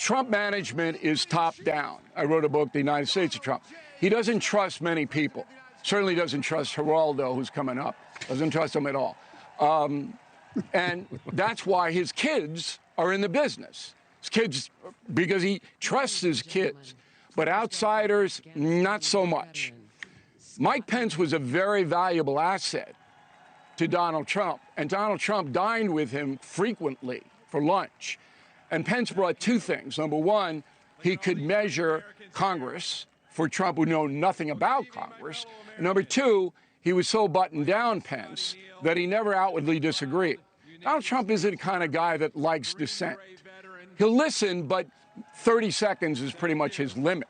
Trump management is top down. I wrote a book, The United States of Trump. He doesn't trust many people. Certainly doesn't trust Geraldo, who's coming up. Doesn't trust him at all. And that's why his kids are in the business. His kids, because he trusts his kids. But outsiders, not so much. Mike Pence was a very valuable asset to Donald Trump. And Donald Trump dined with him frequently for lunch. And Pence brought two things. Number one, he could measure Congress for Trump, who know nothing about Congress. And number two, he was so buttoned down, Pence, that he never outwardly disagreed. Donald Trump isn't the kind of guy that likes dissent. He'll listen, but 30 seconds is pretty much his limit.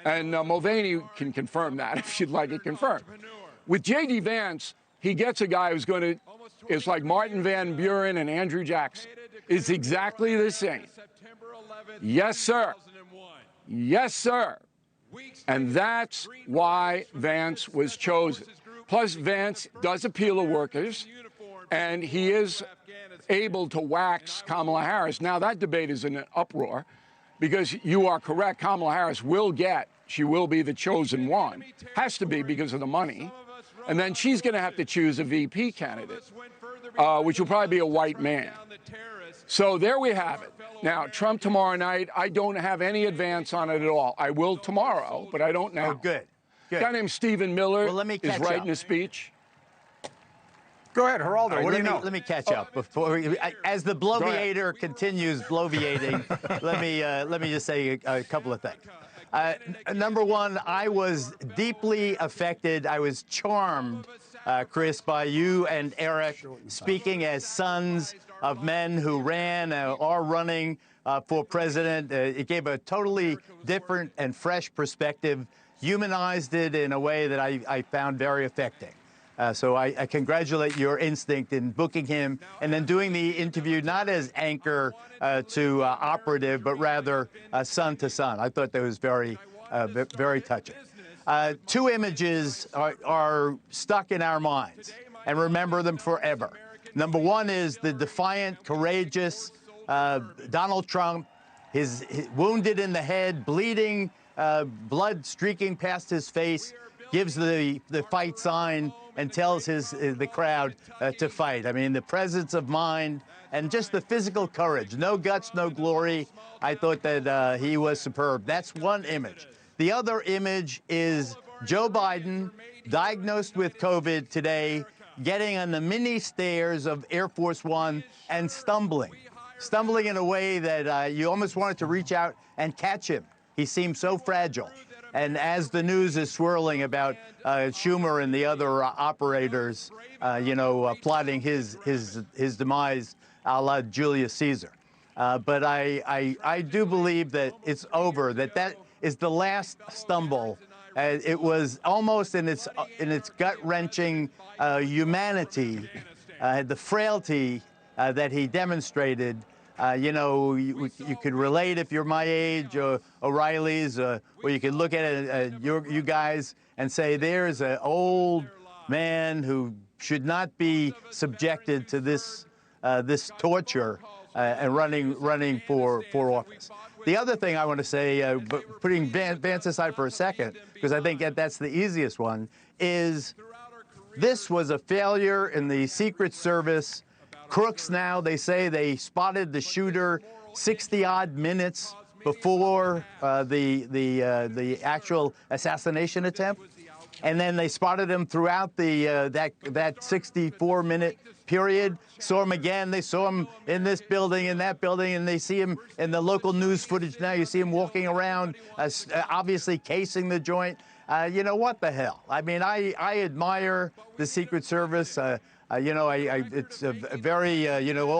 And Mulvaney can confirm that if you'd like it confirmed. With JD Vance, he gets a guy who's going to, it's like Martin Van Buren and Andrew Jackson. It's exactly the same. Yes, sir. Yes, sir. And that's why Vance was chosen. Plus, Vance does appeal to workers, and he is able to wax Kamala Harris. Now, that debate is in an uproar, because you are correct. Kamala Harris she will be the chosen one. Has to be because of the money. And then she's going to have to choose a VP candidate, which will probably be a white man. So there we have it. Now, Trump tomorrow night, I don't have any advance on it at all. I will tomorrow, but I don't now. Oh, good. Good. A guy named Stephen Miller is writing up. a speech. Go ahead, Geraldo. Right, what do you know? Let me catch up before as the bloviator continues bloviating. let me just say a couple of things. Number one, I was deeply affected. I was charmed, Chris, by you and Eric speaking as sons of men who ran or are running for president. It gave a totally different and fresh perspective, humanized it in a way that I found very affecting. So I congratulate your instinct in booking him and then doing the interview not as anchor to operative, but rather son to son. I thought that was very, very touching. Two images are stuck in our minds and remember them forever. Number one is the defiant, courageous Donald Trump, his wounded in the head, bleeding, blood streaking past his face, gives the fight sign and tells the crowd to fight. I mean, the presence of mind and just the physical courage. No guts, no glory. I thought that he was superb. That's one image. The other image is Joe Biden, diagnosed with COVID today, getting on the mini stairs of Air Force One and stumbling in a way that you almost wanted to reach out and catch him. He seemed so fragile. And as the news is swirling about Schumer and the other operators, plotting his demise a la Julius Caesar. But I do believe that it's over, that is the last stumble. It was almost in its gut-wrenching humanity, the frailty that he demonstrated. You could relate if you're my age, or O'Reilly's, or you could look at you guys and say, there's an old man who should not be subjected to this torture and running for office. The other thing I want to say, but putting Vance aside for a second, because I think that's the easiest one, is this was a failure in the Secret Service. Crooks now, they say they spotted the shooter 60-odd minutes before the actual assassination attempt, and then they spotted him throughout that 64-minute period. Saw him again. They saw him in this building, in that building, and they see him in the local news footage now. You see him walking around, obviously casing the joint. What the hell? I mean, I admire the Secret Service. It's a very,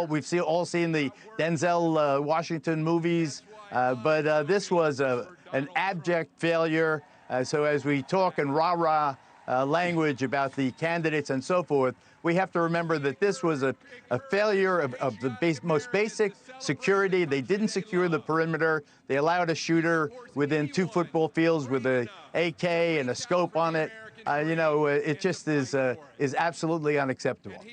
we've all seen the Denzel Washington movies, but this was an abject failure. So as we talk in rah-rah language about the candidates and so forth, we have to remember that this was a failure of the most basic security. They didn't secure the perimeter. They allowed a shooter within 2 football fields with an AK and a scope on it. It just is absolutely unacceptable.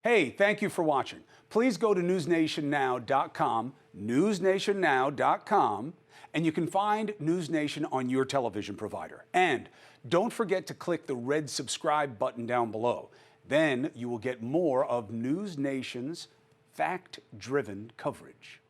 Hey, thank you for watching. Please go to newsnationnow.com newsnationnow.com, and you can find NewsNation on your television provider. And don't forget to click the red subscribe button down below. Then you will get more of NewsNation's fact-driven coverage.